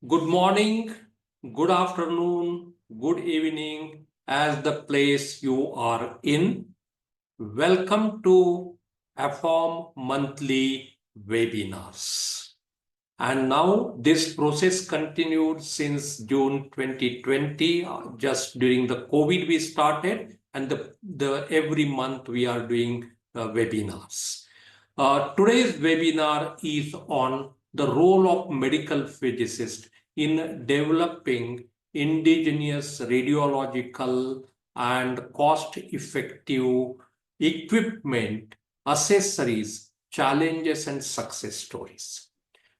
Good morning, good afternoon, good evening, as the place you are in. Welcome to AFOMP monthly webinars. And now this process continued since June 2020, just during the COVID we started, and the every month we are doing webinars. Today's webinar is on the role of medical physicists in developing indigenous radiological and cost-effective equipment, accessories, challenges, and success stories.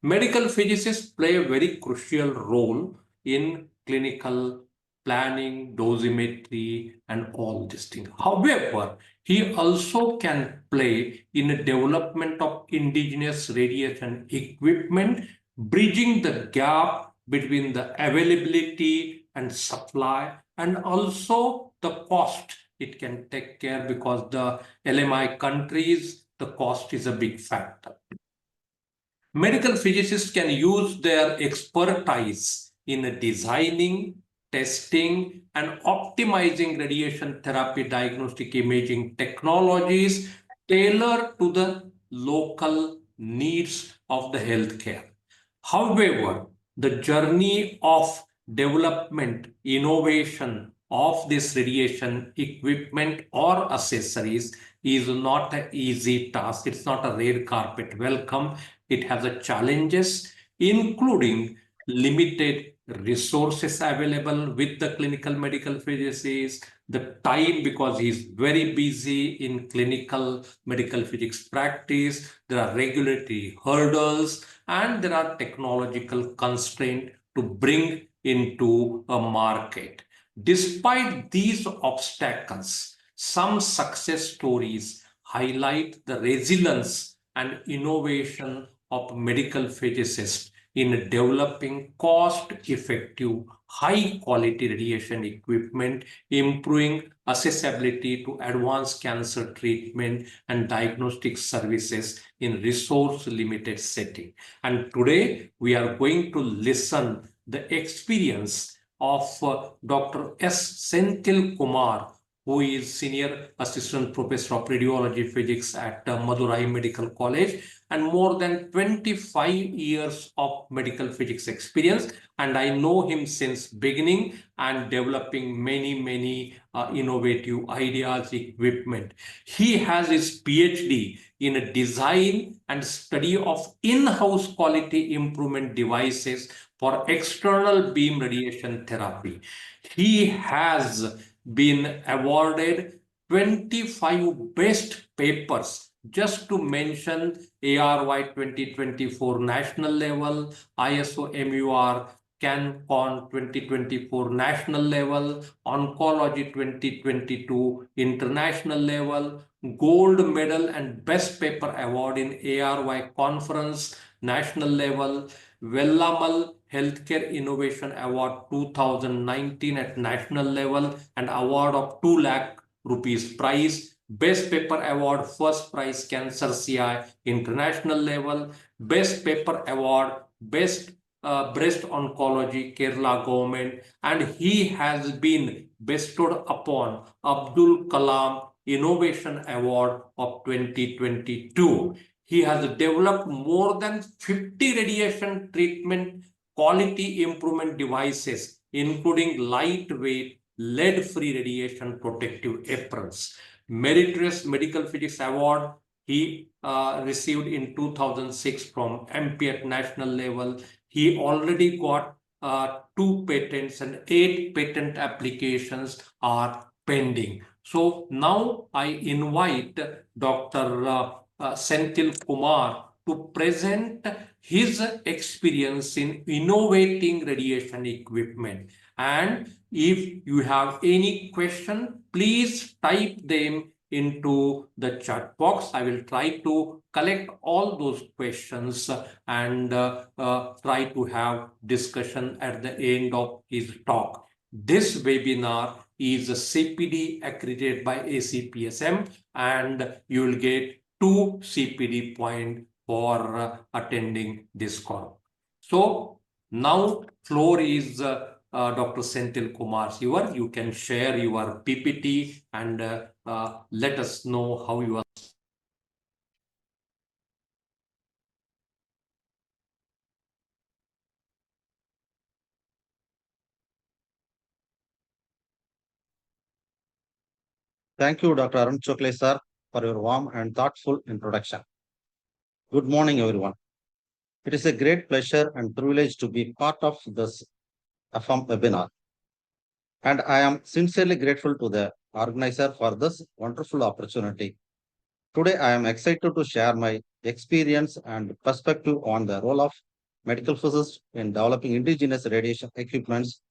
Medical physicists play a very crucial role in clinical planning, dosimetry, and all these things. However, he also can play in the development of indigenous radiation equipment, bridging the gap between the availability and supply, and also the cost it can take care, because the LMI countries, the cost is a big factor. Medical physicists can use their expertise in designing, testing, and optimizing radiation therapy diagnostic imaging technologies tailored to the local needs of the healthcare. However, the journey of development, innovation of this radiation equipment or accessories is not an easy task. It's not a red carpet welcome. It has a challenges, including limited resources available with the clinical medical physicist, the time because he's very busy in clinical medical physics practice, there are regulatory hurdles, and there are technological constraints to bring into a market. Despite these obstacles, some success stories highlight the resilience and innovation of medical physicists in developing cost-effective, high-quality radiation equipment, improving accessibility to advanced cancer treatment and diagnostic services in resource-limited setting. And today, we are going to listen the experience of Dr. S. Senthil Kumar, who is Senior Assistant Professor of Radiology Physics at Madurai Medical College, and more than 25 years of medical physics experience. And I know him since beginning and developing many innovative ideas, equipment. He has his PhD in design and study of in-house quality improvement devices for external beam radiation therapy. He has been awarded 25 best papers, just to mention ARY 2024 national level, ISO MUR CanCon 2024 national level, Oncology 2022 international level, gold medal and best paper award in ARY conference national level, Vellamal Healthcare Innovation Award 2019 at national level, and award of 2 lakh rupees prize. Best Paper Award, first prize Cancer CI international level. Best Paper Award, Best Breast Oncology Kerala government. And he has been bestowed upon Abdul Kalam Innovation Award of 2022. He has developed more than 50 radiation treatment quality improvement devices, including lightweight, lead-free radiation protective aprons. Meritorious Medical Physics Award he received in 2006 from AMPI at national level. He already got 2 patents and 8 patent applications are pending. So now I invite Dr. Senthil Kumar to present his experience in innovating radiation equipment. And if you have any question, please type them into the chat box. I will try to collect all those questions and try to have discussion at the end of his talk. This webinar is a CPD accredited by ACPSM, and you will get 2 CPD points for attending this call. So Now, floor is Dr. Senthil Kumar. You can share your PPT and let us know how you are. Thank you, Dr. Arun Chougule, sir, for your warm and thoughtful introduction. Good morning, everyone. It is a great pleasure and privilege to be part of this AFOMP webinar. And I am sincerely grateful to the organizer for this wonderful opportunity. Today, I am excited to share my experience and perspective on the role of medical physicists in developing indigenous radiation equipments,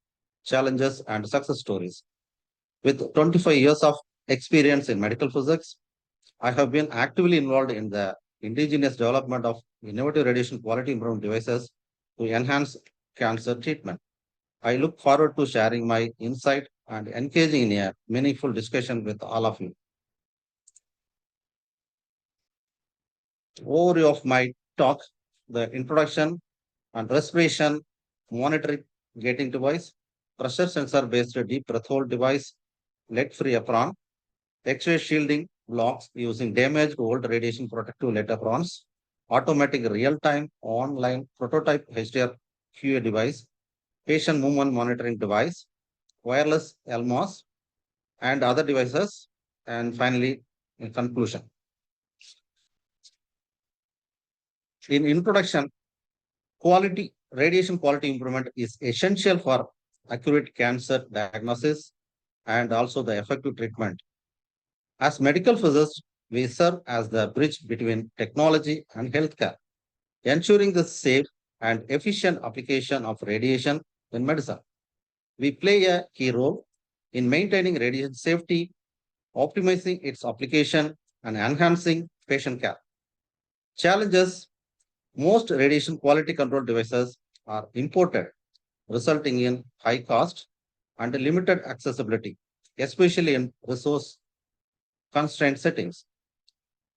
challenges, and success stories. With 25 years of experience in medical physics, I have been actively involved in the indigenous development of innovative radiation quality improvement devices to enhance cancer treatment. I look forward to sharing my insight and engaging in a meaningful discussion with all of you. Overview of my talk, the introduction and respiration monitoring gating device, pressure sensor based deep breath hold device, lead free apron, X-ray shielding blocks using damaged old radiation protective lead aprons, automatic real-time online prototype HDR QA device, patient movement monitoring device, wireless LMOS, and other devices. And finally, in conclusion. In introduction, quality radiation quality improvement is essential for accurate cancer diagnosis and also the effective treatment. As medical physicists, we serve as the bridge between technology and healthcare, ensuring the safe and efficient application of radiation in medicine. We play a key role in maintaining radiation safety, optimizing its application, and enhancing patient care. Challenges: most radiation quality control devices are imported, resulting in high cost and limited accessibility, especially in resource constrained settings.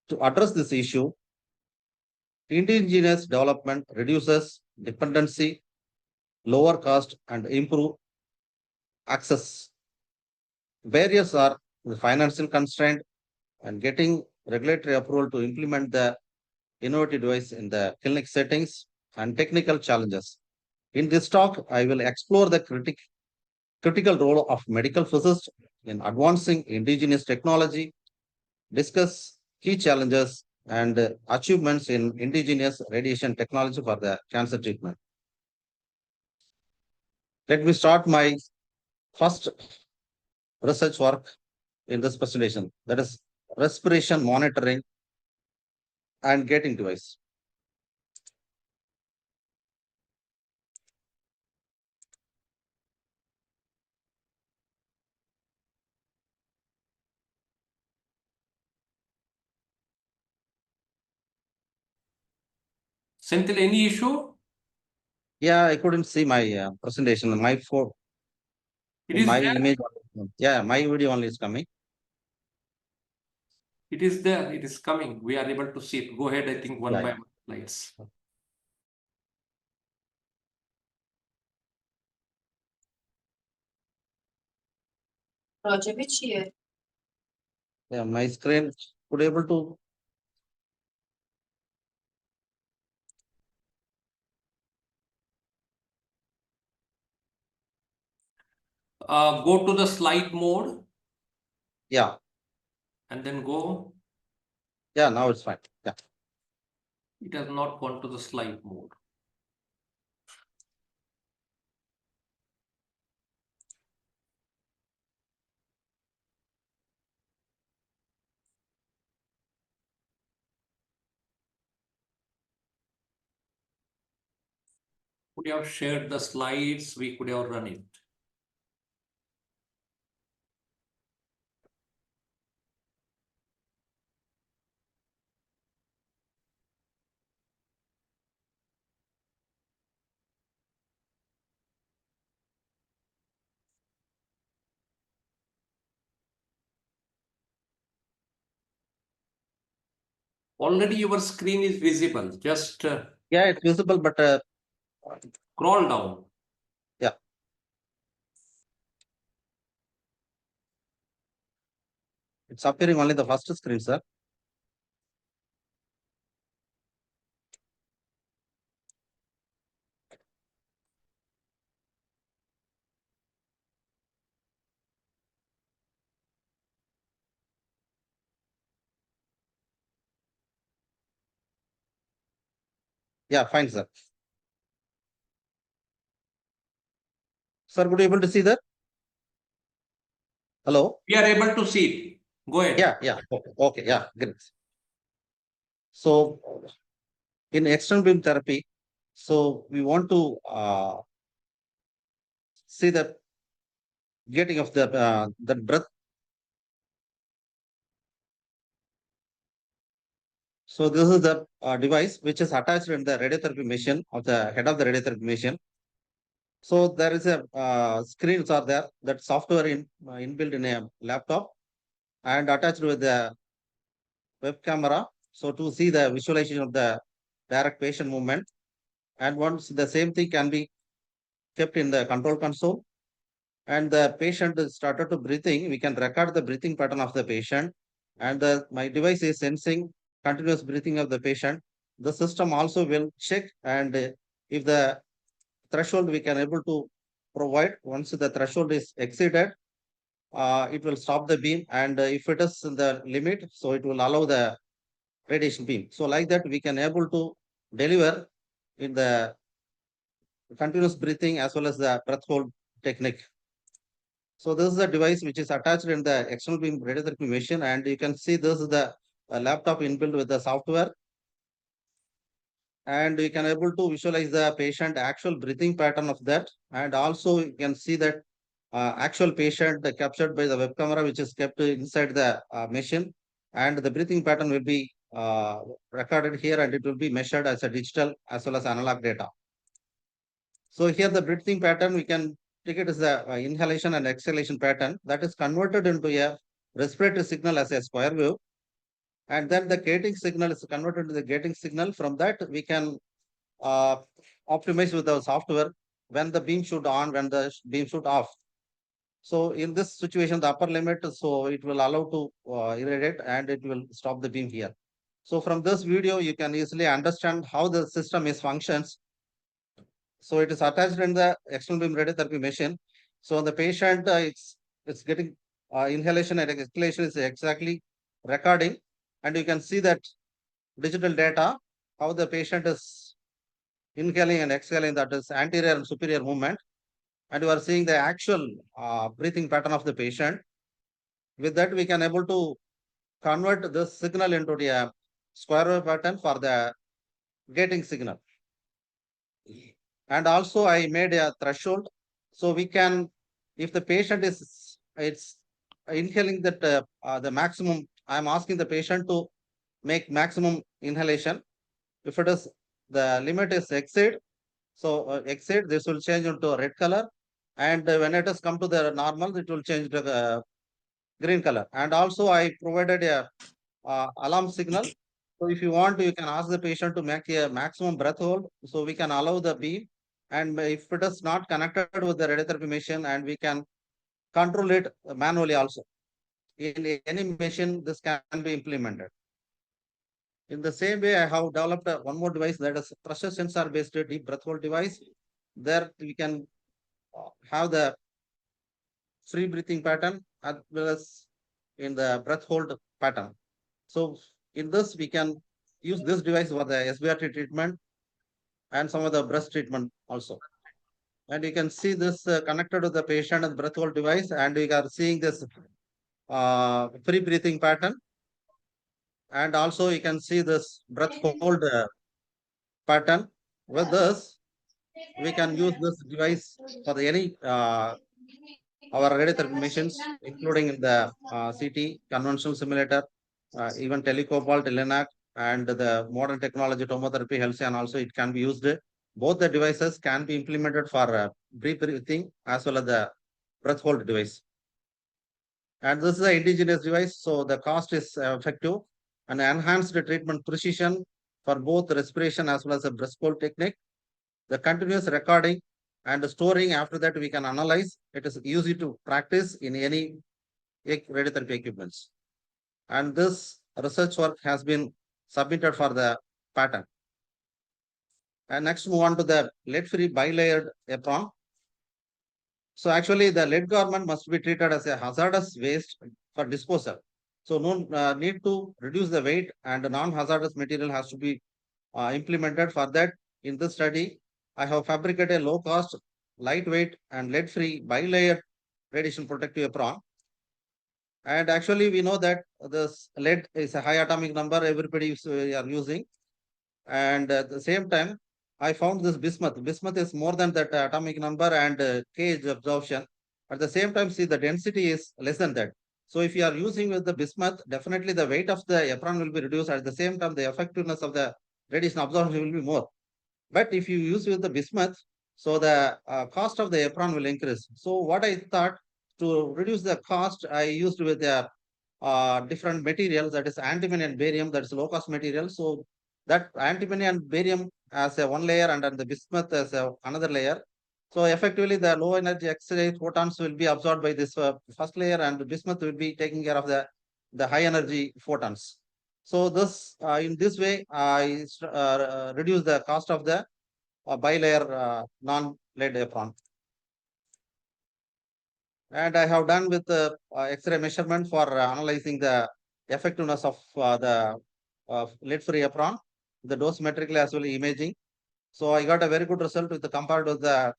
To address this issue, indigenous development reduces dependency, lower cost, and improve access. Barriers are the financial constraint and getting regulatory approval to implement the innovative device in the clinic settings and technical challenges. In this talk, I will explore the critical role of medical physicists in advancing indigenous technology, discuss key challenges and achievements in indigenous radiation technology for the cancer treatment. Let me start my first research work in this presentation, that is respiration monitoring and gating device. Senthil, any issue? Yeah, I couldn't see my presentation. It is My there. image. Yeah, my video only is coming. It is there. It is coming. We are able to see it. Go ahead. I think one Yeah, by yeah. one slides. Roger, which year? Yeah, my screen could able to. Go to the slide mode Yeah, and then go. yeah. Now it's fine. Yeah. It has not gone to the slide mode. Could you have shared the slides? We could have run it. Already your screen is visible. Just Yeah, it's visible, but Scroll down. Yeah. It's appearing only the first screen, sir. Yeah, fine, sir. Sir, would you able to see that? Hello? We are able to see it. Go ahead. Yeah. Okay, yeah, great. So in external beam therapy, so we want to see the getting of the breath. So this is the device which is attached in the radiotherapy machine of the head of the radiotherapy machine. So there is a screens are there, that software inbuilt in a laptop and attached with the web camera. So to see the visualization of the direct patient movement, and once the same thing can be kept in the control console, and the patient is started to breathing, we can record the breathing pattern of the patient, and my device is sensing continuous breathing of the patient. The system also will check, and if the threshold we can able to provide, once the threshold is exceeded, it will stop the beam, and if it is in the limit, so it will allow the radiation beam. So like that, we can able to deliver in the continuous breathing as well as the breath hold technique. So this is a device which is attached in the external beam radiotherapy machine, and you can see this is the laptop inbuilt with the software, and we can able to visualize the patient actual breathing pattern of that, and also you can see that actual patient captured by the web camera, which is kept inside the machine, and the breathing pattern will be recorded here, and it will be measured as a digital as well as analog data. So here the breathing pattern we can take it as the inhalation and exhalation pattern that is converted into a respiratory signal as a square wave, and then the gating signal is converted to the gating signal. From that we can uh, optimize with the software when the beam should on, when the beam should off. So in this situation, the upper limit, so it will allow to irradiate and it will stop the beam here. So from this video, you can easily understand how the system is functions. So it is attached in the external beam radiotherapy machine. So the patient, it's getting inhalation and exhalation is exactly recording, and you can see that digital data, how the patient is inhaling and exhaling, that is anterior and superior movement, and you are seeing the actual breathing pattern of the patient. With that, we can able to convert this signal into the square wave pattern for the gating signal. And also I made a threshold, so we can, if the patient is it's inhaling that the maximum, I'm asking the patient to make maximum inhalation. If it is the limit is exceed, so exceed, this will change into a red color, and when it has come to the normal, it will change to the green color. And also I provided a alarm signal. So if you want, you can ask the patient to make a maximum breath hold, so we can allow the beam. And if it is not connected with the radiotherapy machine, and we can control it manually also. In any machine, this can be implemented. In the same way, I have developed one more device, that is pressure sensor based deep breath hold device. There we can have the free breathing pattern as well as in the breath hold pattern. So in this, we can use this device for the SBRT treatment and some of the breast treatment also. And you can see this connected to the patient and breath hold device, and we are seeing this free breathing pattern. And also you can see this breath hold pattern. With this, we can use this device for any our radiotherapy machines, including in the CT, conventional simulator, even telecobalt, Linac, and the modern technology tomotherapy, Halcyon also it can be used. Both the devices can be implemented for breathing as well as the breath hold device. And this is an indigenous device, so the cost is effective and enhanced treatment precision for both respiration as well as the breath hold technique. the continuous recording and storing. After that, we can analyze. It is easy to practice in any radiotherapy equipments. And this research work has been submitted for the patent. And next, move on to the lead-free bilayered apron. So actually, the lead garment must be treated as a hazardous waste for disposal. So no need to reduce the weight, and non-hazardous material has to be implemented. For that, in this study, I have fabricated a low-cost, lightweight, and lead-free bilayered radiation protective apron. And actually, we know that this lead is a high atomic number. Everybody is are using, and at the same time, I found this bismuth. Bismuth is more than that atomic number and K absorption. At the same time, see the density is less than that. So if you are using with the bismuth, definitely the weight of the apron will be reduced. At the same time, the effectiveness of the radiation absorption will be more. But if you use with the bismuth, so the cost of the apron will increase. So what I thought, to reduce the cost, I used with the different materials, that is antimony and barium, that is low cost material. So that antimony and barium as a one layer, and then the bismuth as another layer. So effectively, the low energy X-ray photons will be absorbed by this first layer, and the bismuth will be taking care of the high energy photons. So this in this way, I reduce the cost of the bilayer non-lead apron. And I have done with the X-ray measurement for analyzing the effectiveness of the lead-free apron, the dosimetrically as well as imaging. So I got a very good result with the compared with the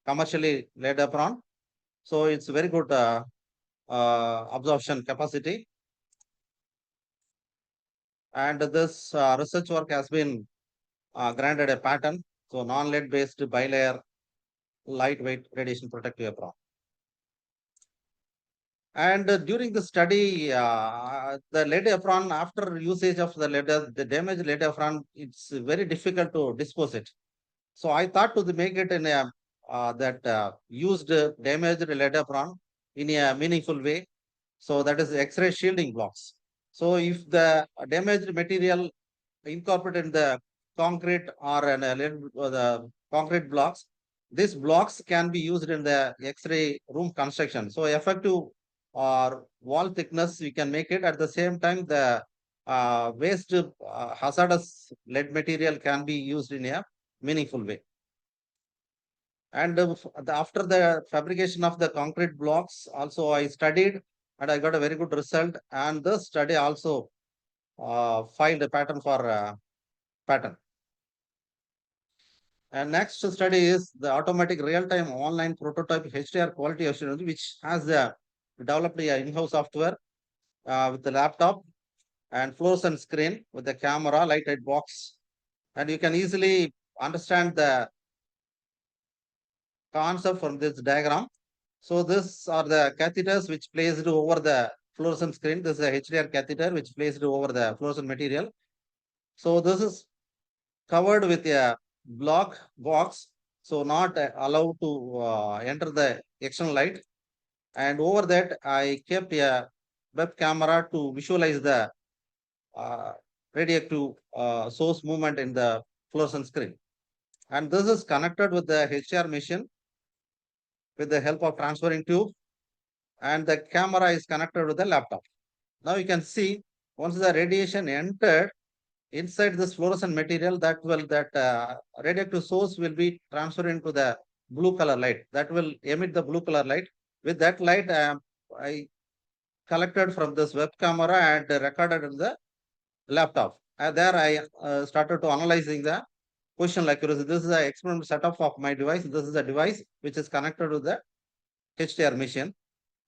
commercially lead apron. So it's very good absorption capacity. And this research work has been granted a patent. So non-lead based bilayer lightweight radiation protective apron. And during the study, the lead apron, after usage of the lead, the damaged lead apron, it's very difficult to dispose it. So I thought to make it in a used damaged lead apron in a meaningful way. So that is X-ray shielding blocks. So if the damaged material incorporated in the concrete or in the concrete blocks, these blocks can be used in the X-ray room construction. So effective or wall thickness we can make it. At the same time, the waste hazardous lead material can be used in a meaningful way. And after the fabrication of the concrete blocks, also I studied and I got a very good result. And this study also filed a patent for patent. And next study is the automatic real-time online prototype HDR quality assurance, which has developed an in-house software with the laptop and fluorescent screen with the camera, lighted box. And you can easily understand the concept from this diagram. So these are the catheters which placed over the fluorescent screen. This is a HDR catheter which placed over the fluorescent material. So this is covered with a block box, so not allowed to enter the external light. And over that, I kept a web camera to visualize the radioactive source movement in the fluorescent screen. And this is connected with the HDR machine with the help of transferring tube, and the camera is connected with the laptop. Now you can see once the radiation entered inside this fluorescent material, that radioactive source will be transferred into the blue color light. That will emit the blue color light. With that light, I collected from this web camera and recorded in the laptop. And there I started to analyzing the positional accuracy. This is the experimental setup of my device. This is a device which is connected to the HDR machine.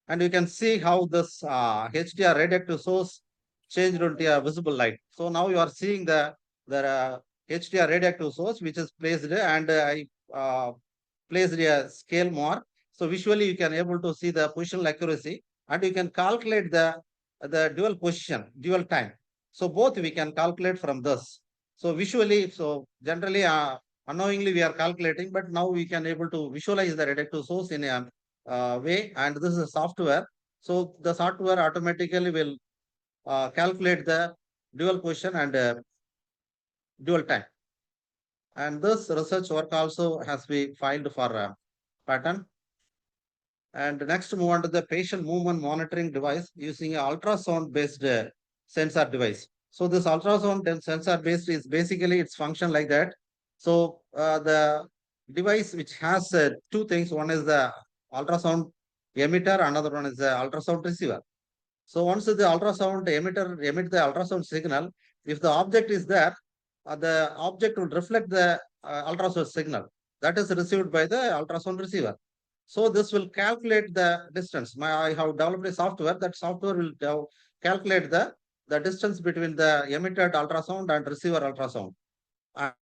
And you can see how this HDR radioactive source changed into a visible light. So now you are seeing the HDR radioactive source which is placed, and I placed a scale mark. So visually you can able to see the positional accuracy, and you can calculate the dual position, dual time. So both we can calculate from this. So visually, so generally unknowingly we are calculating, but now we can able to visualize the radioactive source in a way, and this is a software. So the software automatically will calculate the dual position and dual time. And this research work also has been filed for patent. And next, move on to the patient movement monitoring device using an ultrasound based sensor device. So this ultrasound sensor based is basically its function like that. So the device which has two things, one is the ultrasound emitter, another one is the ultrasound receiver. So once the ultrasound emitter emit the ultrasound signal, if the object is there, the object will reflect the ultrasound signal that is received by the ultrasound receiver. So this will calculate the distance. I have developed a software. That software will calculate the distance between the emitted ultrasound and receiver ultrasound.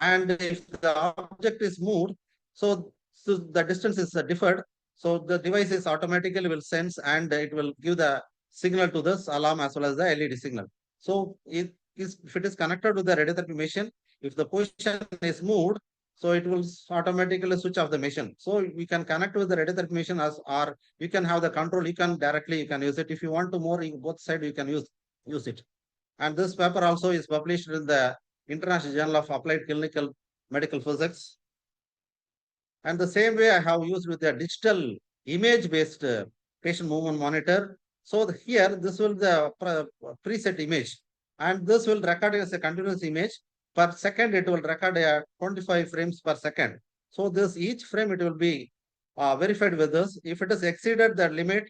And if the object is moved, so the distance is differed. So the device is automatically will sense and it will give the signal to this alarm as well as the LED signal. So if it is connected to the radiotherapy machine, if the position is moved, so it will automatically switch off the machine. So we can connect with the radiotherapy machine as, or you can have the control. You can directly you can use it. If you want to more both side, you can use it. And this paper also is published in the International Journal of Applied Clinical Medical Physics. And the same way I have used with the digital image-based patient movement monitor. So here, this will the preset image, and this will record as a continuous image per second. It will record 25 frames per second. So this each frame it will be verified with this. If it is exceeded the limit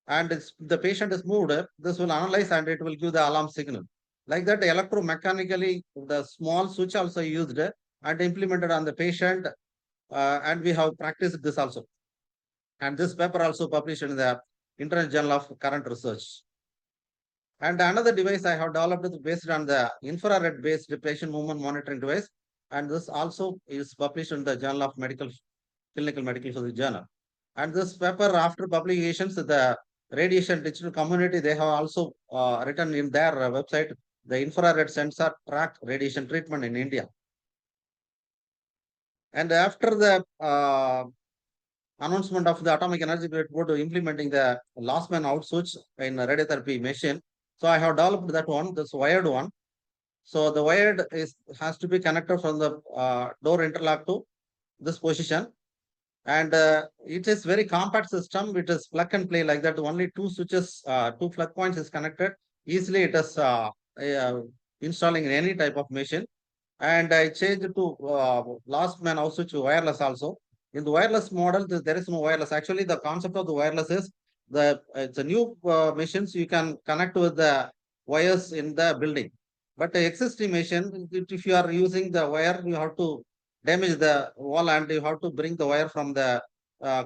and the patient is moved, this will analyze and it will give the alarm signal. Like that, electromechanically, the small switch also used and implemented on the patient, and we have practiced this also. And this paper also published in the International Journal of Current Research. And another device I have developed is based on the infrared-based patient movement monitoring device, and this also is published in the Journal of Clinical Medical Physics Journal. And this paper, after publications, the radiation digital community, they have also written in their website, the infrared sensor track radiation treatment in India. And after the announcement of the Atomic Energy Board implementing the last man out switch in radiotherapy machine, so I have developed that one, this wired one. So the wired has to be connected from the door interlock to this position. And it is very compact system. It is plug and play like that. Only two switches, two plug points is connected. Easily it is installing in any type of machine. And I changed to last man out switch wireless also. In the wireless model, there is no wireless. Actually, the concept of the wireless is it's a new machines you can connect with the wires in the building. But the existing machine, if you are using the wire, you have to damage the wall and you have to bring the wire from the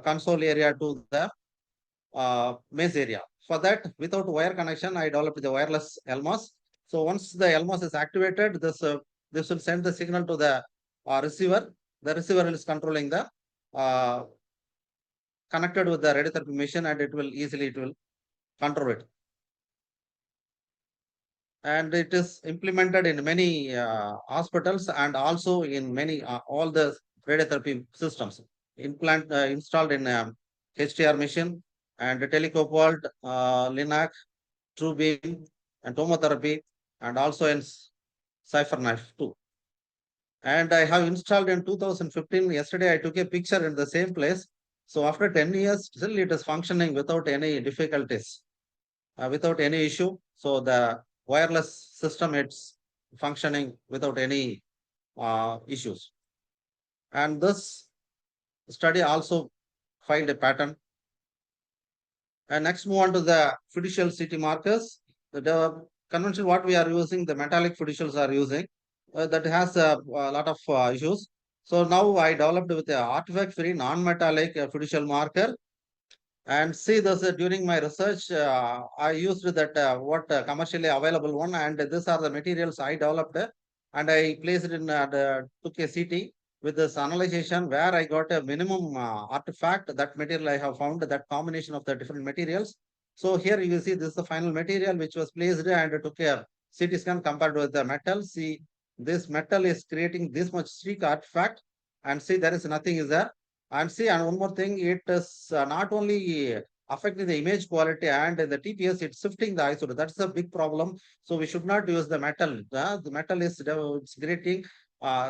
console area to the mains area. For that, without wire connection, I developed the wireless LMOS. So once the LMOS is activated, this will send the signal to the receiver. The receiver is controlling the connected with the radiotherapy machine, and it will control it. And it is implemented in many hospitals and also in many all the radiotherapy systems installed in HTR machine and telecopalt, Linac, TrueBeam, and tomotherapy, and also in CipherKnife too. And I have installed in 2015. Yesterday, I took a picture in the same place. So after 10 years, still it is functioning without any difficulties, without any issue. So the wireless system, it's functioning without any issues. And this study also filed a patent. And next move on to the fiducial CT markers. The convention what we are using, the metallic fiducials are using, that has a lot of issues. So now I developed with the artifact-free non-metallic fiducial marker. And see this during my research, I used that what commercially available one, and these are the materials I developed, and I placed it in took a CT with this analyzation where I got a minimum artifact. That material I have found that combination of the different materials. So here you see this is the final material which was placed and took a CT scan compared with the metal. See, this metal is creating this much streak artifact, and see there is nothing is there. And see, and one more thing, it is not only affecting the image quality and the TPS, it's shifting the ISO. That's a big problem. So we should not use the metal. The metal is it's creating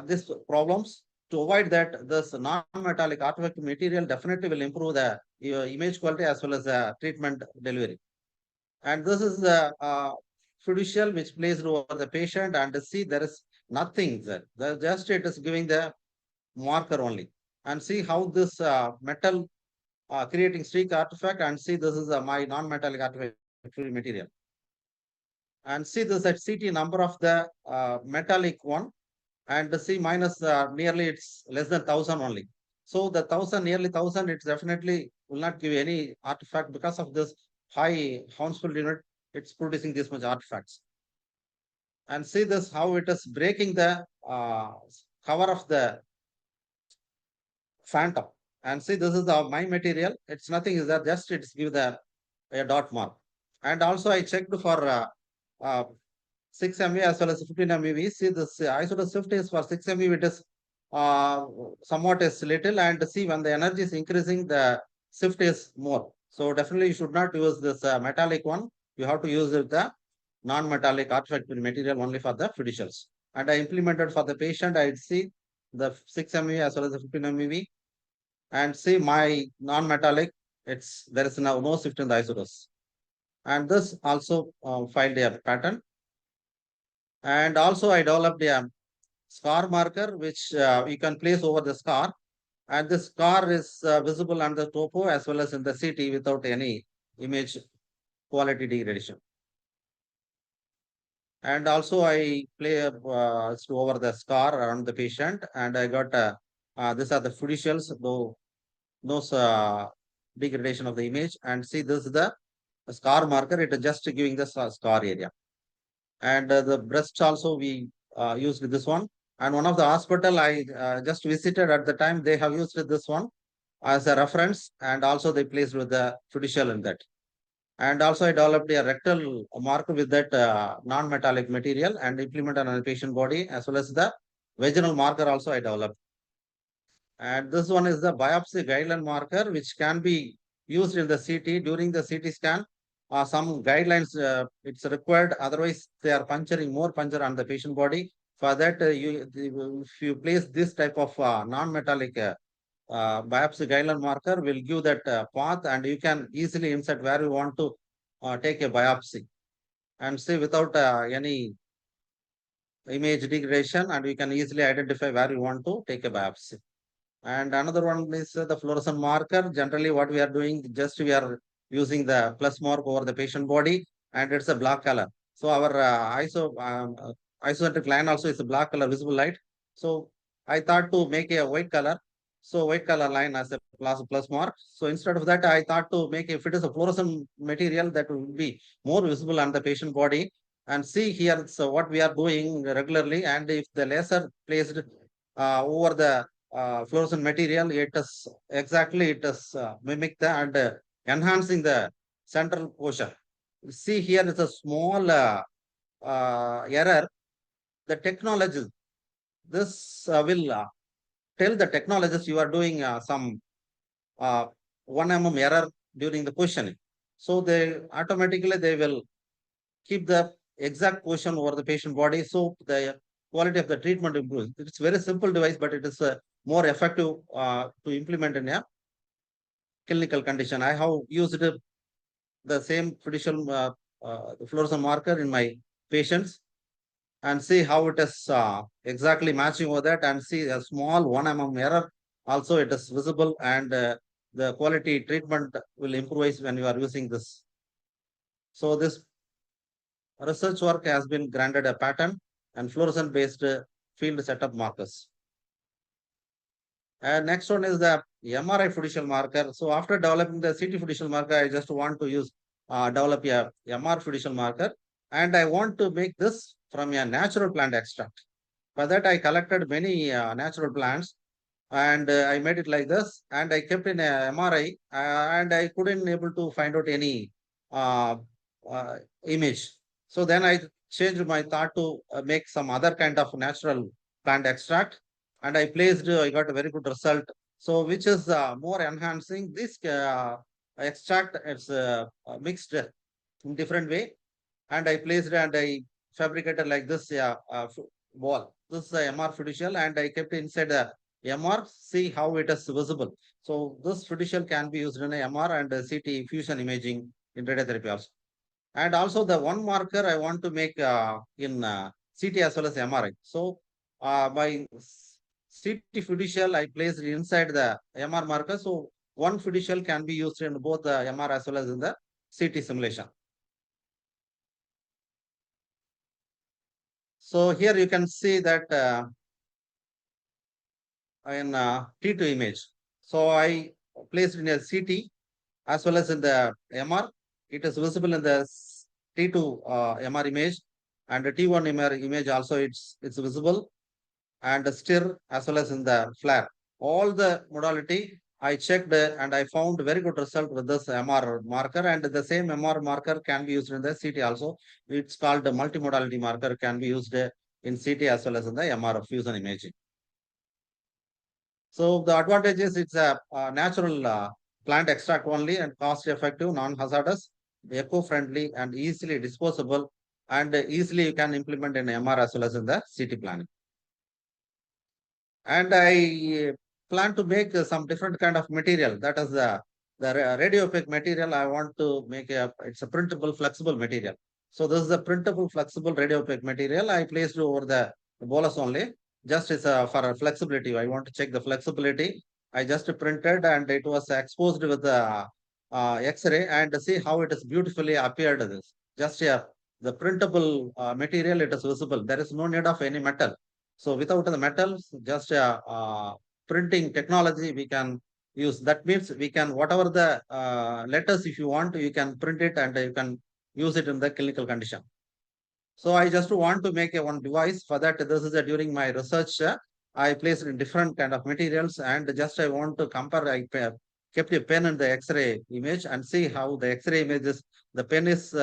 these problems. To avoid that, this non-metallic artifact material definitely will improve the image quality as well as the treatment delivery. And this is the fiducial which placed over the patient, and see there is nothing there. Just it is giving the marker only. And see how this metal creating streak artifact, and see this is my non-metallic artifact material. And see this at CT number of the metallic one, and see minus nearly it's less than 1,000 only. So the 1,000, nearly 1,000, it definitely will not give any artifact because of this high Hounsfield unit. It's producing this much artifacts. And see this how it is breaking the cover of the phantom. And see this is the my material. It's nothing is that just it's give the a dot mark. And also I checked for uh, 6 MV as well as 15 MV. See this isotope shift is for 6 MV, it is somewhat is little, and see when the energy is increasing, the shift is more. So definitely you should not use this metallic one. You have to use the non-metallic artifact material only for the fiducials. And I implemented for the patient, I see the 6 MV as well as the 15 MV, and see my non-metallic, it's there is no shift in the isotopes. And this also filed a patent. And also I developed a scar marker which you can place over the scar, and the scar is visible on the topo as well as in the CT without any image quality degradation. And also I play over the scar around the patient, and I got these are the fiducials, though no degradation of the image. And see this is the scar marker, it is just giving the scar area. And the breast also we used this one. And one of the hospital I just visited at the time, they have used this one as a reference, and also they placed with the fiducial in that. And also I developed a rectal marker with that non-metallic material and implemented on the patient body, as well as the vaginal marker also I developed. And this one is the biopsy guideline marker, which can be used in the CT during the CT scan. Some guidelines it's required, otherwise they are puncturing more puncture on the patient body. For that, if you place this type of non-metallic biopsy guideline marker, will give that path, and you can easily insert where you want to take a biopsy, and see without any image degradation, and you can easily identify where you want to take a biopsy. And another one is the fluorescent marker. Generally, what we are doing, just we are using the plus mark over the patient body, and it's a black color. So our isocentric line also is a black color visible light. So I thought to make a white color. So white color line as a plus mark. So instead of that, I thought to make, if it is a fluorescent material, that will be more visible on the patient body. And see here, so what we are doing regularly, and if the laser placed over the fluorescent material, it is exactly, it is mimic the and enhancing the central portion. See here is a small error. The technology, this will tell the technologists you are doing some 1 mm error during the questioning. So they automatically they will keep the exact position over the patient body. So the quality of the treatment improves. It's very simple device, but it is more effective to implement in a clinical condition. I have used the same fiducial fluorescent marker in my patients, and see how it is exactly matching over that, and see a small 1 mm error. Also, it is visible, and the quality treatment will improve when you are using this. So this research work has been granted a patent and fluorescent based field setup markers. And next one is the MRI fiducial marker. So after developing the CT fiducial marker, I just want to use develop a MR fiducial marker, and I want to make this from a natural plant extract. For that, I collected many natural plants, and I made it like this, and I kept in a MRI, and I couldn't able to find out any uh, image. So then I changed my thought to make some other kind of natural plant extract, and I placed, I got a very good result. So which is more enhancing this extract. It's mixed in different way, and I placed and I fabricated like this. Yeah, wall. This is the MR fiducial, and I kept inside the MR. See how it is visible. So this fiducial can be used in a MR and a CT fusion imaging in radiotherapy also. And also the one marker I want to make in CT as well as MRI. So by CT fiducial I placed inside the MR marker. So one fiducial can be used in both the MR as well as in the CT simulation. So here you can see that in T2 image. So I placed in a CT as well as in the MR. It is visible in the T2 MR image, and the T1 MR image also it's visible, and the stir as well as in the flare. All the modality I checked and I found very good result with this MR marker, and the same MR marker can be used in the CT also. It's called the multimodality marker, can be used in CT as well as in the MR fusion imaging. So the advantage is it's a natural plant extract only and cost effective, non-hazardous, eco-friendly and easily disposable, and easily you can implement in MR as well as in the CT planning. And I plan to make some different kind of material. That is the radio opaque material. I want to make it's a printable flexible material. So this is a printable flexible radio opaque material. I placed over the bolus only. Just is for flexibility. I want to check the flexibility. I just printed and it was exposed with the X-ray and see how it is beautifully appeared. This just the printable material. It is visible. There is no need of any metal. So without the metals, just printing technology we can use. That means we can whatever the letters if you want, you can print it and you can use it in the clinical condition. So I just want to make a one device for that. This is during my research. I placed in different kind of materials and just I want to compare. I kept a pen in the X-ray image and see how the X-ray images. The pen is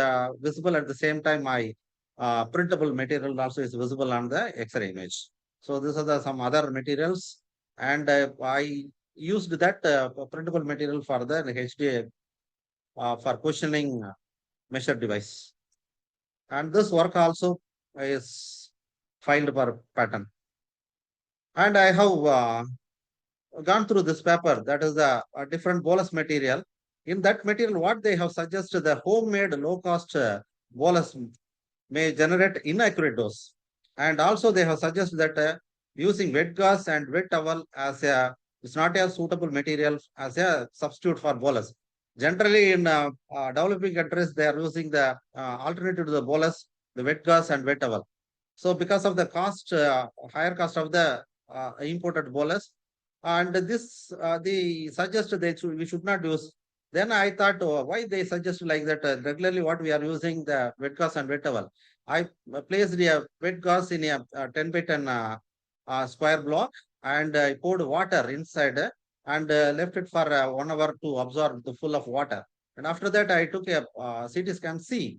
visible at the same time. My printable material also is visible on the X-ray image. So these are some other materials, and I used that printable material for the HDA for positioning measure device. And this work also is filed for patent. And I have gone through this paper, that is a different bolus material. In that material, what they have suggested, the homemade low-cost bolus may generate inaccurate dose. And also they have suggested that using wet gauze and wet towel as a is not a suitable material as a substitute for bolus. Generally, in developing countries, they are using the alternative to the bolus, the wet gauze and wet towel. So because of the cost, higher cost of the imported bolus, and this they suggest we should not use. Then I thought, why they suggest like that? Regularly, what we are using the wet gauze and wet towel. I placed a wet gauze in a 10 by 10 square block, and I poured water inside and left it for 1 hour to absorb the full of water. And after that, I took a CT scan. See,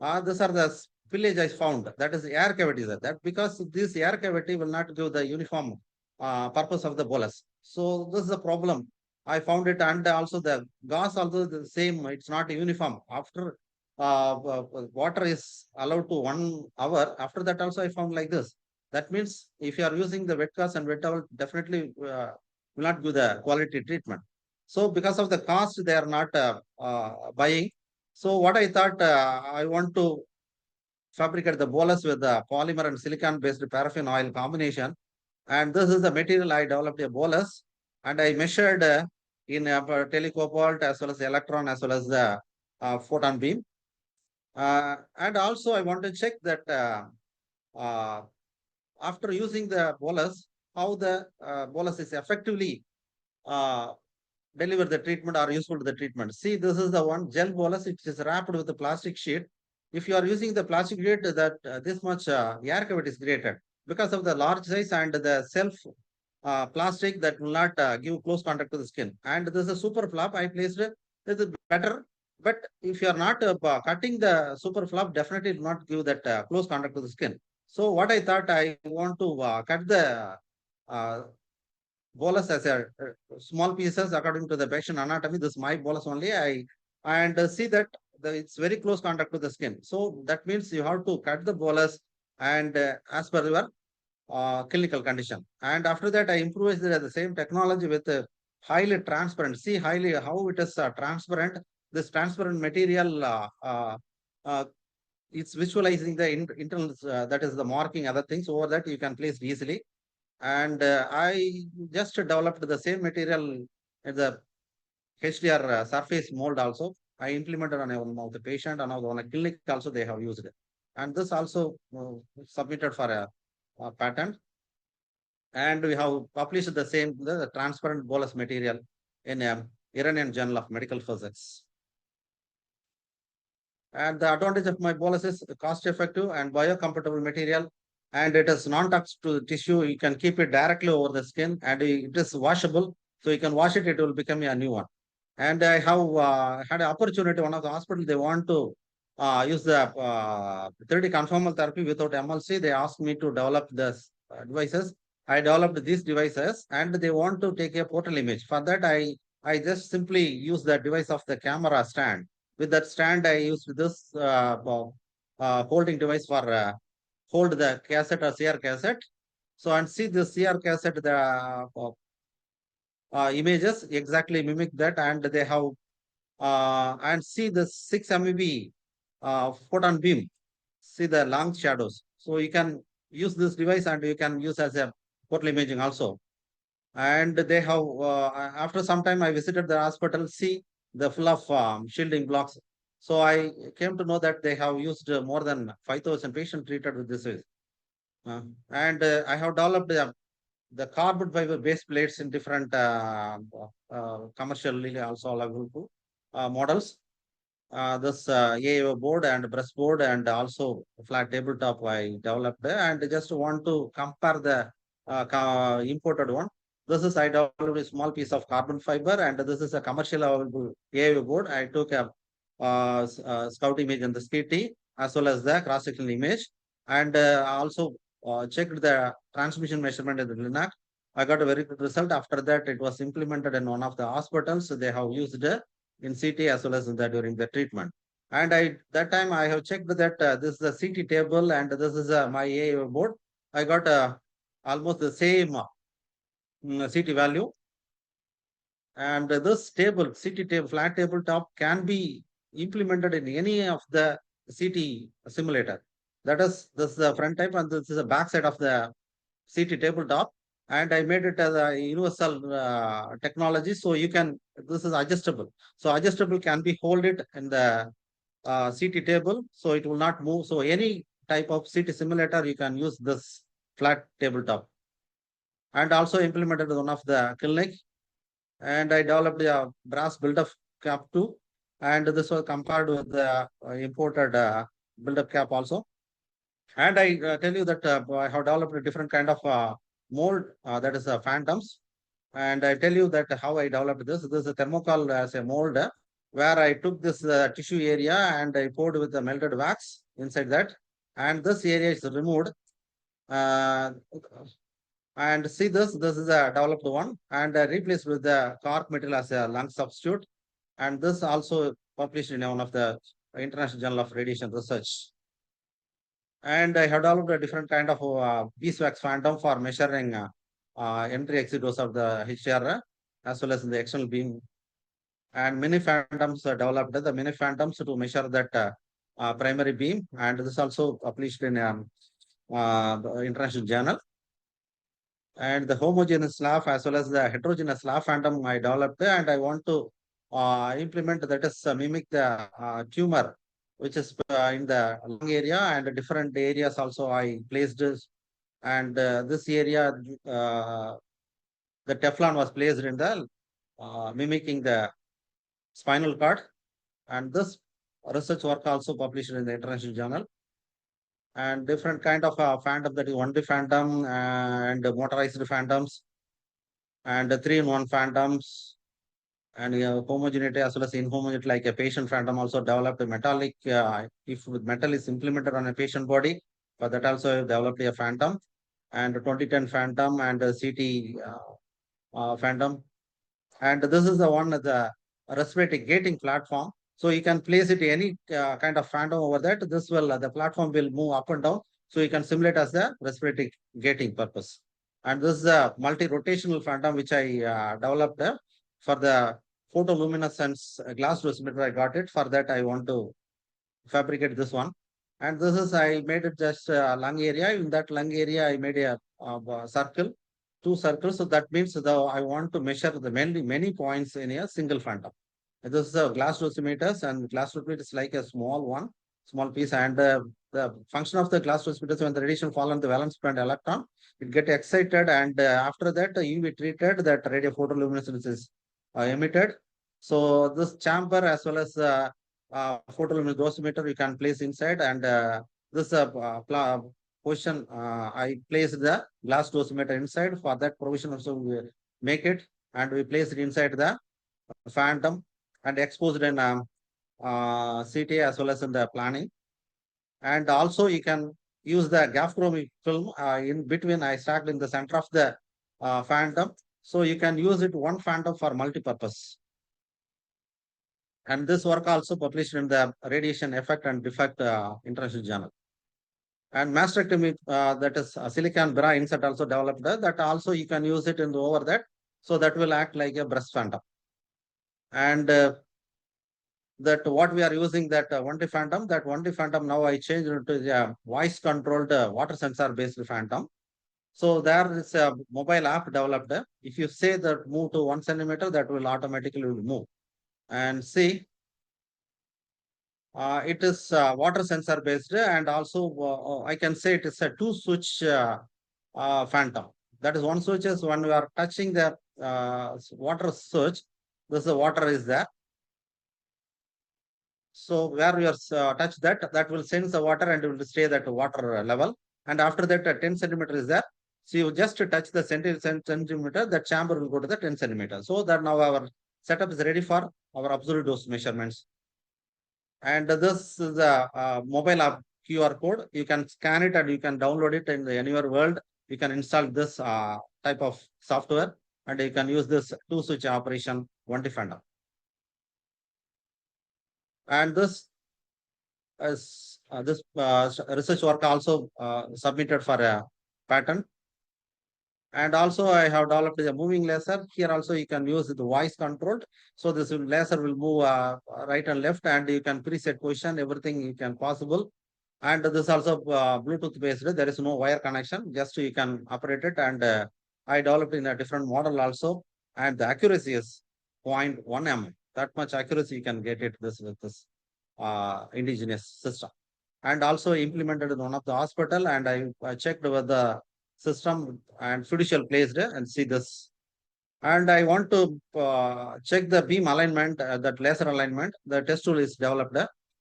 these are the spillage I found. That is air cavity. That because this air cavity will not give the uniform purpose of the bolus. So this is a problem. I found it, and also the gas also the same. It's not uniform. After water is allowed to 1 hour, after that also I found like this. That means if you are using the wet gas and wet towel, definitely will not give the quality treatment. So because of the cost, they are not buying. So what I thought, I want to fabricate the bolus with the polymer and silicon based paraffin oil combination. And this is the material I developed a bolus, and I measured in telecobalt as well as electron as well as the photon beam. And also I want to check that uh, after using the bolus, how the bolus is effectively uh, deliver the treatment or useful to the treatment. See, this is the one gel bolus. It is wrapped with a plastic sheet. If you are using the plastic sheet, that this much air cavity is created because of the large size and the self plastic that will not give close contact to the skin. And this is a super flap I placed. This is better. But if you are not cutting the super flap, definitely will not give that close contact to the skin. So what I thought, I want to cut the uh, bolus as a small pieces according to the patient anatomy. This is my bolus only. I and see that it's very close contact to the skin. So that means you have to cut the bolus and as per your clinical condition. And after that, I improvised the same technology with highly transparent. See highly how it is transparent. This transparent material, it's visualizing the internal, that is the marking, other things over that you can place easily. And I just developed the same material at the HDR surface mold also. I implemented on one of the patient and on a clinic also they have used it. And this also submitted for a patent. And we have published the same, the transparent bolus material in a Iranian Journal of Medical Physics. And the advantage of my bolus is cost effective and biocompatible material. And it is non-toxic to the tissue. You can keep it directly over the skin and it is washable. So you can wash it, it will become a new one. And I have had an opportunity, one of the hospitals, they want to use the 3D conformal therapy without MLC. They asked me to develop the devices. I developed these devices and they want to take a portal image. For that, I just simply use the device of the camera stand. With that stand, I used this holding device for hold the cassette or CR cassette. So and see the CR cassette, the images exactly mimic that, and they have and see the 6 MeV photon beam. See the long shadows. So you can use this device and you can use as a portal imaging also. And they have after some time I visited the hospital, see the full of shielding blocks. So I came to know that they have used more than 5,000 patients treated with this. And I have developed the carbon fiber base plates in different commercially also available models. This AAO board and breastboard and also flat tabletop I developed, and just want to compare the imported one. This is I developed a small piece of carbon fiber, and this is a commercial available AAO board. I took a scout image in the CT as well as the cross-sectional image, and also checked the transmission measurement in the LINAC. I got a very good result. After that, it was implemented in one of the hospitals. They have used in CT as well as in the during the treatment. And I that time I have checked that this is the CT table and this is my AA board. I got almost the same CT value. And this table, CT table, flat tabletop can be implemented in any of the CT simulator. That is, this is the front type and this is the back side of the CT tabletop. And I made it as a universal technology. So you can, this is adjustable. So adjustable can be hold it in the CT table. So it will not move. So any type of CT simulator, you can use this flat tabletop. And also implemented one of the clinic. And I developed a brass build-up cap too. And this was compared with the imported build-up cap also. And I tell you that I have developed a different kind of mold that is phantoms. And I tell you that how I developed this. This is a thermocol as a mold where I took this tissue area and I poured with the melted wax inside that. And this area is removed. And see this is a developed one and replaced with the cork material as a lung substitute. And this also published in one of the International Journal of Radiation Research. And I have developed a different kind of beeswax phantom for measuring entry exit dose of the HCR as well as the external beam. And many phantoms are developed, the many phantoms to measure that primary beam. And this also published in international journal. And the homogeneous slab as well as the heterogeneous slab phantom I developed, and I want to implement that is mimic the tumor which is in the lung area and different areas also I placed this. And this area, the Teflon was placed in the mimicking the spinal cord. And this research work also published in the international journal. And different kind of phantom, that is 1D phantom and motorized phantoms and 3-in-1 phantoms and homogeneity as well as inhomogeneity, like a patient phantom also developed a metallic, if metal is implemented on a patient body, but that also developed a phantom and 2010 phantom and CT phantom. And this is the one, the respiratory gating platform. So you can place it any kind of phantom over that. This will, the platform will move up and down. So you can simulate as the respiratory gating purpose. And this is a multi-rotational phantom which I developed for the photoluminescence glass dosimeter. I got it. For that, I want to fabricate this one. And this is, I made it just lung area. In that lung area, I made a circle, 2 circles. So that means I want to measure the many points in a single phantom. This is a glass dosimeters, and glass dosimeter is like a small piece. And the function of the glass dosimeter is when the radiation fall on the valence band electron, it get excited, and after that UV treated, that radio photoluminescence is emitted. So this chamber as well as photoluminescence dosimeter you can place inside, and this position I placed the glass dosimeter inside. For that provision also we make it, and we place it inside the phantom and exposed in CTA as well as in the planning. And also you can use the gaffchromic film in between. I stacked in the center of the phantom. So you can use it one phantom for multi-purpose. And this work also published in the Radiation Effect and Defect International Journal. And mastectomy, that is silicon bra insert also developed that also you can use it in over that. So that will act like a breast phantom. And that what we are using, that 1D phantom, that 1D phantom now I changed it to the voice controlled water sensor based phantom. So there is a mobile app developed. If you say that move to 1 centimeter, that will automatically move. And see, it is water sensor based, and also I can say it is a 2-switch phantom. That is, one switch is when we are touching the water switch, this water is there. So where you are touch that will sense the water and it will stay that water level. And after that, 10 centimeter is there. So you just touch the centimeter, the chamber will go to the 10 centimeter. So that now our setup is ready for our absolute dose measurements. And this is a mobile app QR code. You can scan it and you can download it in anywhere world. You can install this type of software, and you can use this 2-switch operation 1D phantom. And this is this research work also submitted for a patent. And also I have developed a moving laser. Here also you can use the voice controlled. So this laser will move right and left, and you can preset position, everything you can possible. And this also Bluetooth based. There is no wire connection, just you can operate it. And I developed in a different model also. And the accuracy is 0.1 mm. That much accuracy you can get it with this indigenous system. And also implemented in one of the hospital, and I checked with the system and fiducial placed and see this. And I want to check the beam alignment, that laser alignment. The test tool is developed.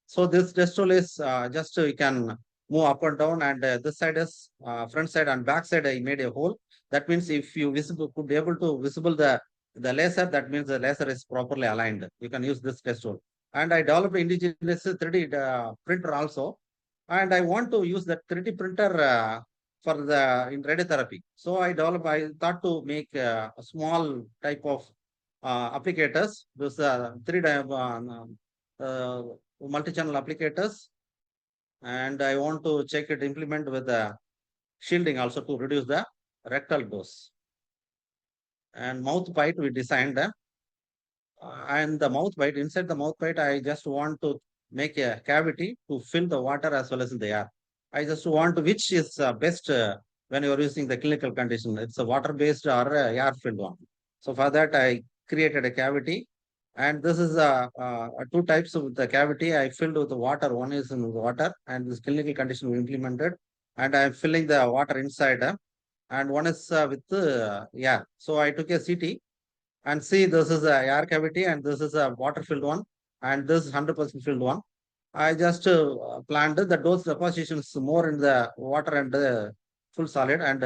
So this test tool is just you can move up and down, and this side is front side and back side I made a hole. That means if you could be able to visible the laser, that means the laser is properly aligned. You can use this test tool. And I developed indigenous 3D printer also. And I want to use that 3D printer for the in radiotherapy. So I thought to make a small type of applicators. This 3D multi-channel applicators, and I want to check it implement with the shielding also to reduce the rectal dose. And mouth bite we designed, and the mouth bite, inside the mouth bite I just want to make a cavity to fill the water as well as the air. I just want to, which is best when you are using the clinical condition. It's a water based or air filled one. So for that I created a cavity, and this is two types of the cavity I filled with the water. One is in water, and this clinical condition we implemented, and I'm filling the water inside, and one is with air. So I took a CT and see, this is a air cavity and this is a water filled one, and this is 100% filled one. I just planned the dose depositions more in the water and full solid, and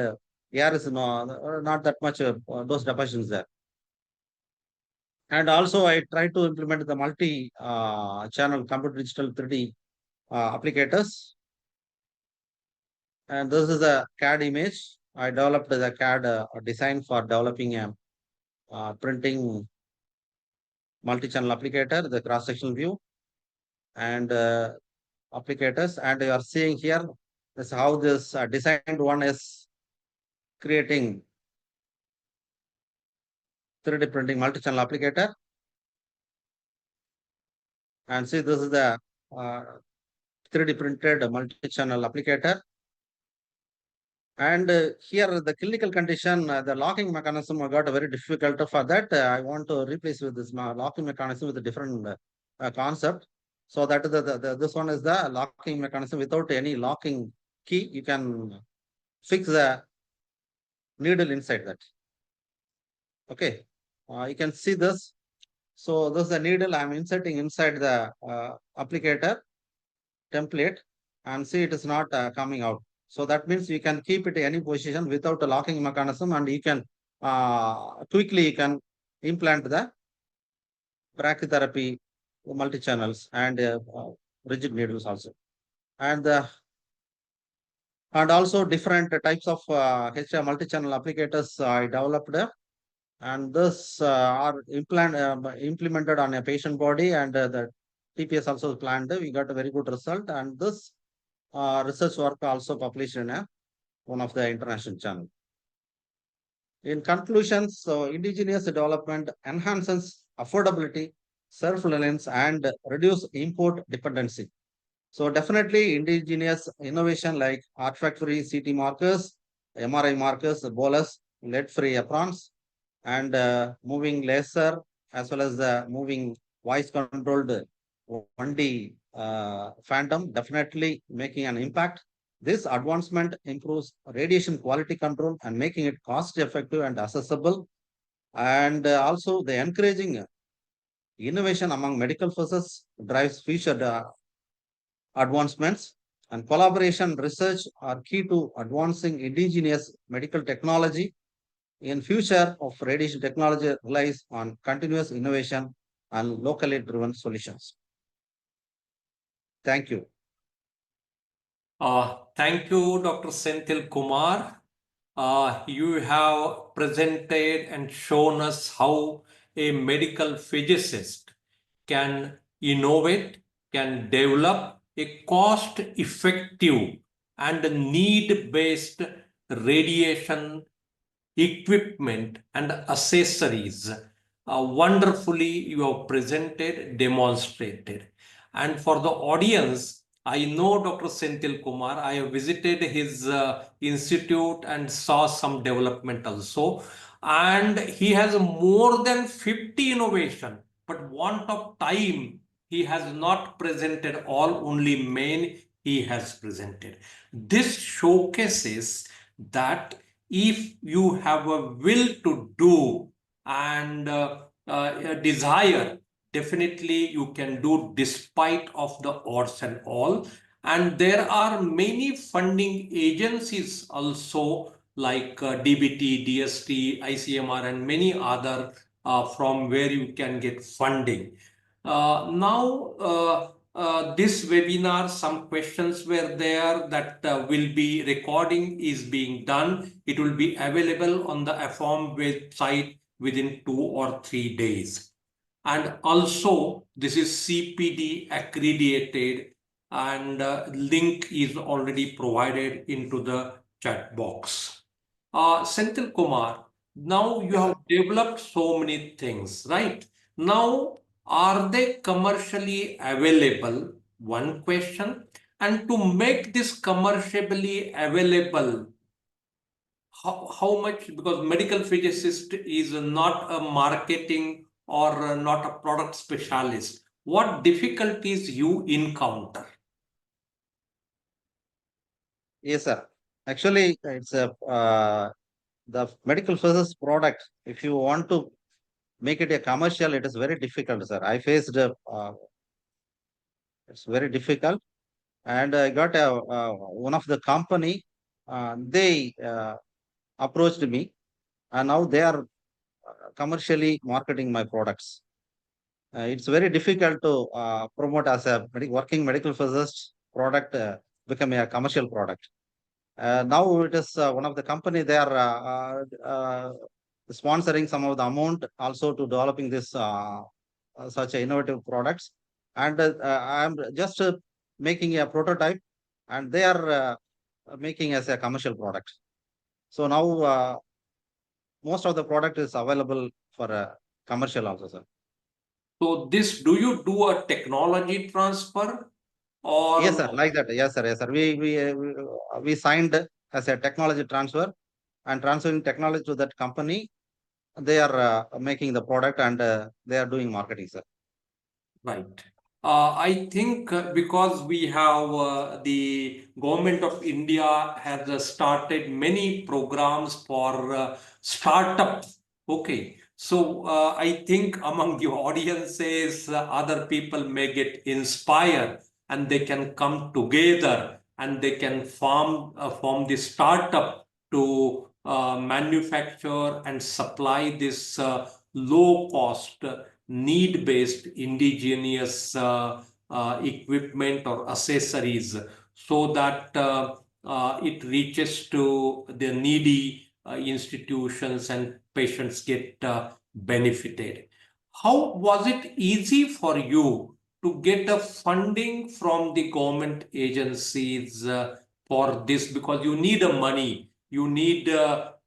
air is not that much dose depositions there. And also I tried to implement the multi channel computer digital 3D applicators. And this is a CAD image. I developed the CAD design for developing a printing multi-channel applicator, the cross-sectional view, and applicators. And you are seeing here That's how this designed one is creating 3D printing multi-channel applicator. And see, this is the 3D printed multi-channel applicator. And here the clinical condition, the locking mechanism got very difficult. For that, I want to replace with this locking mechanism with a different concept. So that this one is the locking mechanism without any locking key. You can fix the needle inside that. Okay, you can see this. So this is the needle I'm inserting inside the applicator template, and see it is not coming out. So that means you can keep it in any position without a locking mechanism, and you can quickly you can implant the brachytherapy multi-channels and rigid needles also. And also different types of HR multi-channel applicators I developed, and this are implemented on a patient body, and the TPS also planned. We got a very good result, and this research work also published in one of the international channel. In conclusion, so indigenous development enhances affordability, self-reliance, and reduce import dependency. So definitely indigenous innovation like artifact-free CT markers, MRI markers, bolus, lead-free aprons, and moving laser, as well as the moving voice-controlled 1D phantom, definitely making an impact. This advancement improves radiation quality control and making it cost-effective and accessible. And also the encouraging innovation among medical forces drives future advancements, and collaboration research are key to advancing indigenous medical technology. In future of radiation technology relies on continuous innovation and locally driven solutions. Thank you. Thank you, Dr. Senthil Kumar. You have presented and shown us how a medical physicist can innovate, can develop a cost-effective and need-based radiation equipment and accessories. Wonderfully, you have presented, demonstrated. And for the audience, I know Dr. Senthil Kumar. I have visited his institute and saw some development also. And he has more than 50 innovation, but want of time, he has not presented all, only main he has presented. This showcases that if you have a will to do and a desire, definitely you can do despite of the odds and all. And there are many funding agencies also like DBT, DST, ICMR, and many other from where you can get funding. Now, this webinar, some questions were there that will be recording is being done. It will be available on the AFOMP website within 2 or 3 days. And also, this is CPD accredited, and link is already provided into the chat box. Senthil Kumar, now you have developed so many things, right? Now, are they commercially available? One question. And to make this commercially available, how much, because medical physicist is not a marketing or not a product specialist, what difficulties you encounter? Yes, sir. Actually, it's a the medical services product. If you want to make it a commercial, it is very difficult, sir. I faced it's very difficult, and I got one of the company. They approached me, and now they are commercially marketing my products. It's very difficult to promote as a working medical physicist product become a commercial product. Now it is one of the company, they are sponsoring some of the amount also to developing this such innovative products. And I'm just making a prototype, and they are making as a commercial product. So now most of the product is available for commercial also, sir. So this, do you do a technology transfer or? Yes, sir, like that. Yes, sir. Yes, sir. We signed as a technology transfer and transferring technology to that company. They are making the product and they are doing marketing, sir. Right. I think because we have the government of India has started many programs for startups. Okay. So I think among the audiences, other people may get inspired and they can come together and they can form the startup to manufacture and supply this low cost need-based indigenous equipment or accessories so that it reaches to the needy institutions and patients get benefited. How was it easy for you to get a funding from the government agencies for this? Because you need a money, you need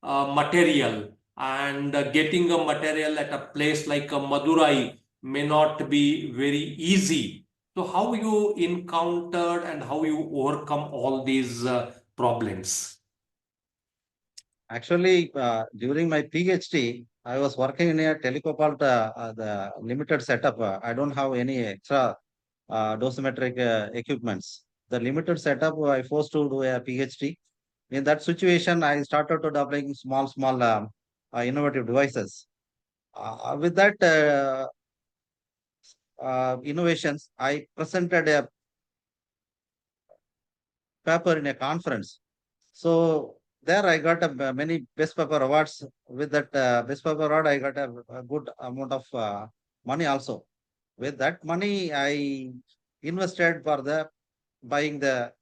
material, and getting a material at a place like a Madurai may not be very easy. So how you encountered and how you overcome all these problems? Actually, during my PhD, I was working in a telecopalt, the limited setup. I don't have any extra dosimetric equipments. The limited setup, I forced to do a PhD. In that situation, I started to developing small innovative devices. With that innovations, I presented a paper in a conference. So there I got many best paper awards. With that best paper award, I got a good amount of money also. With that money, I invested for the buying the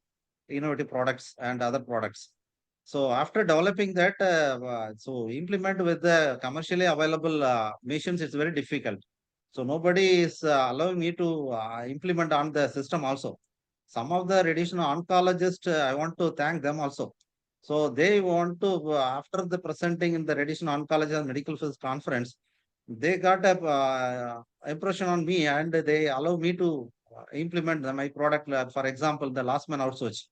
innovative products and other products. So after developing that, so implement with the commercially available machines, it's very difficult. So nobody is allowing me to implement on the system also. Some of the radiation oncologists, I want to thank them also. So they want to, after the presenting in the radiation oncology and medical physics conference, they got a impression on me and they allow me to implement my product. For example, the last man out switch.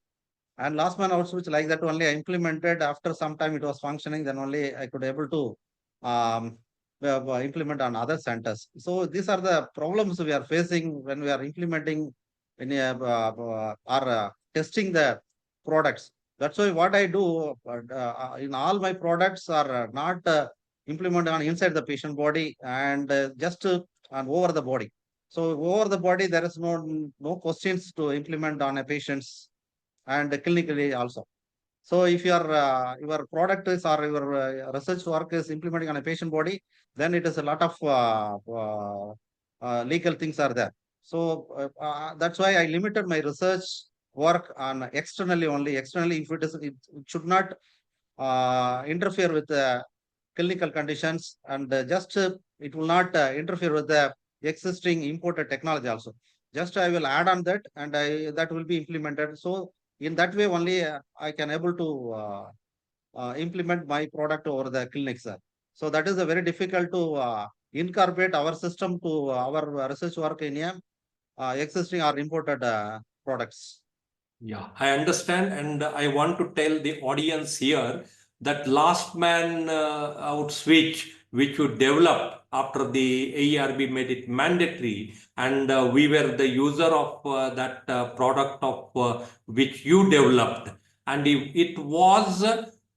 And last man out switch like that only I implemented. After some time it was functioning, then only I could able to um, implement on other centers. So these are the problems we are facing when we are implementing in a, or testing the products. That's why what I do in all my products are not implemented on inside the patient body and just on over the body. So over the body, there is no questions to implement on a patient's and clinically also. So if your product is or your research work is implementing on a patient body, then it is a lot of legal things are there. So that's why I limited my research work on externally only. Externally, if it should not interfere with the clinical conditions and just it will not interfere with the existing imported technology also. Just I will add on that and that will be implemented. So in that way only I can able to implement my product over the clinics. So that is a very difficult to incorporate our system to our research work in existing or imported products. Yeah, I understand, and I want to tell the audience here that last man out switch, which you developed after the AERB made it mandatory, and we were the user of that product of which you developed, and it was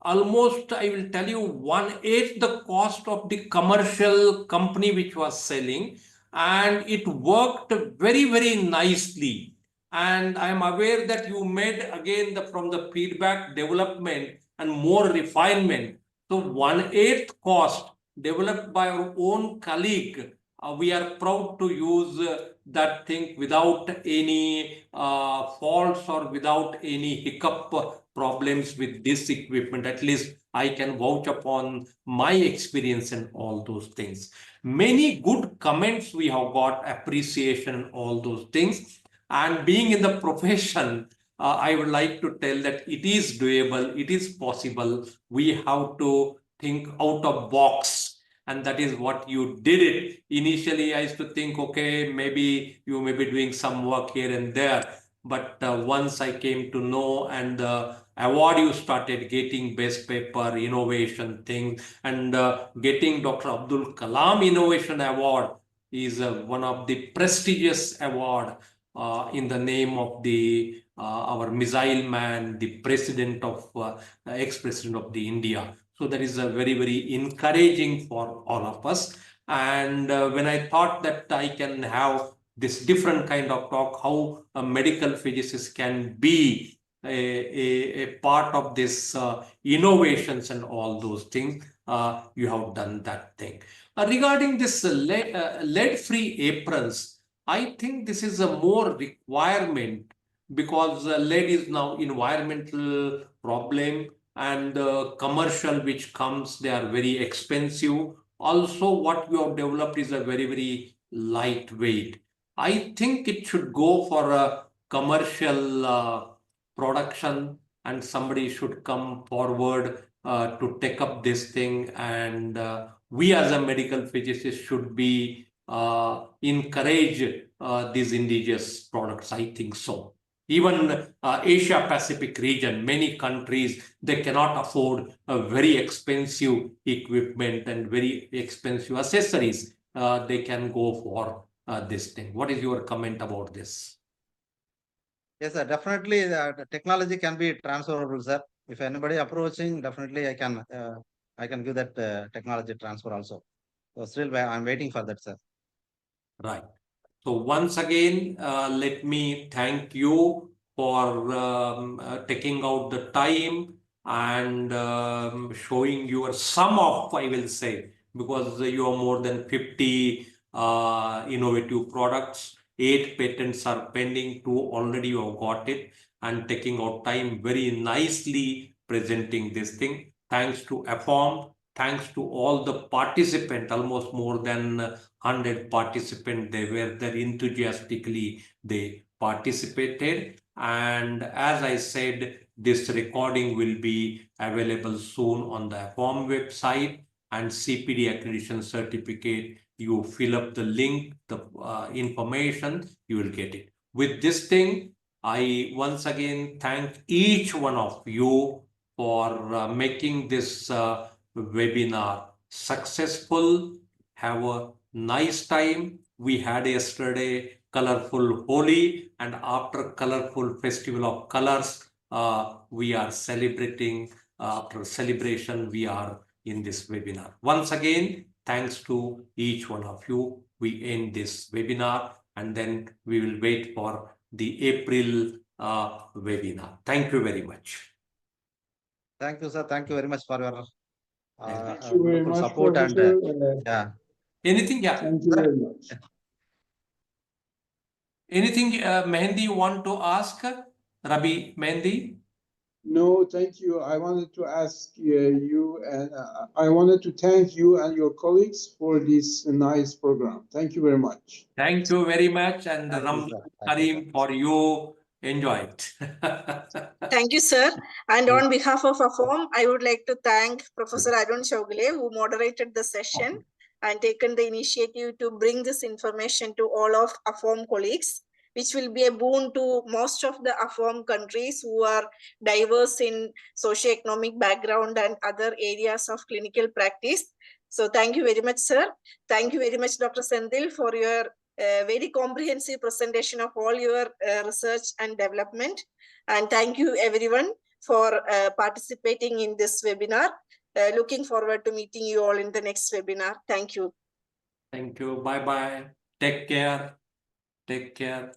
almost, I will tell you, 1/8 the cost of the commercial company which was selling, and it worked very nicely. And I am aware that you made again from the feedback development and more refinement. So 1/8 cost developed by our own colleague. We are proud to use that thing without any faults or without any hiccup problems with this equipment. At least I can vouch upon my experience and all those things. Many good comments we have got, appreciation, all those things. And being in the profession, I would like to tell that it is doable, it is possible. We have to think out of box, and that is what you did it. Initially, I used to think, okay, maybe you may be doing some work here and there. But once I came to know, and the award you started getting, best paper innovation thing, and getting Dr. Abdul Kalam Innovation Award is one of the prestigious award in the name of the our missile man, the president of ex-president of the India. So that is a very encouraging for all of us. And when I thought that I can have this different kind of talk, how a medical physicist can be a part of this innovations and all those things, you have done that thing. Regarding this lead-free aprons, I think this is a more requirement because lead is now environmental problem, and commercial which comes, they are very expensive. Also, what we have developed is a very lightweight. I think it should go for a commercial production, and somebody should come forward to take up this thing, and we as a medical physicist should be encourage these indigenous products. I think so. Even Asia Pacific region, many countries, they cannot afford a very expensive equipment and very expensive accessories. They can go for this thing. What is your comment about this? Yes, sir. Definitely, the technology can be transferable, sir. If anybody approaching, definitely I can give that technology transfer also. So still, I'm waiting for that, sir. Right. So once again, let me thank you for taking out the time and showing your sum of, I will say, because you have more than 50 innovative products, 8 patents are pending, 2 already you have got it, and taking out time very nicely presenting this thing. Thanks to AFOMP, thanks to all the participants, almost more than 100 participants. They were there enthusiastically, they participated. And as I said, this recording will be available soon on the AFOMP website, and CPD accreditation certificate, you fill up the link, the information, you will get it. With this thing, I once again thank each one of you for making this webinar successful. Have a nice time. We had yesterday colorful Holi, and after colorful festival of colors, we are celebrating. After celebration, we are in this webinar. Once again, thanks to each one of you. We end this webinar, and then we will wait for the April webinar. Thank you very much. Thank you, sir. Thank you very much for your Thank you very much, support. Professor. And yeah. Anything? Yeah. Thank you very much. Anything, Mehendi, you want to ask? Rabi Mehendi? No, thank you. I wanted to ask you, and I wanted to thank you and your colleagues for this nice program. Thank you very much. Thank you very much, and Ramzan Kareem, for you. Enjoy it. Thank you, sir. And on behalf of AFOMP, I would like to thank Professor Arun Chougule, who moderated the session and taken the initiative to bring this information to all of AFOMP colleagues, which will be a boon to most of the AFOMP countries who are diverse in socioeconomic background and other areas of clinical practice. So thank you very much, sir. Thank you very much, Dr. Senthil, for your very comprehensive presentation of all your research and development. And thank you everyone for participating in this webinar. Looking forward to meeting you all in the next webinar. Thank you. Thank you. Bye-bye. Take care. Take care.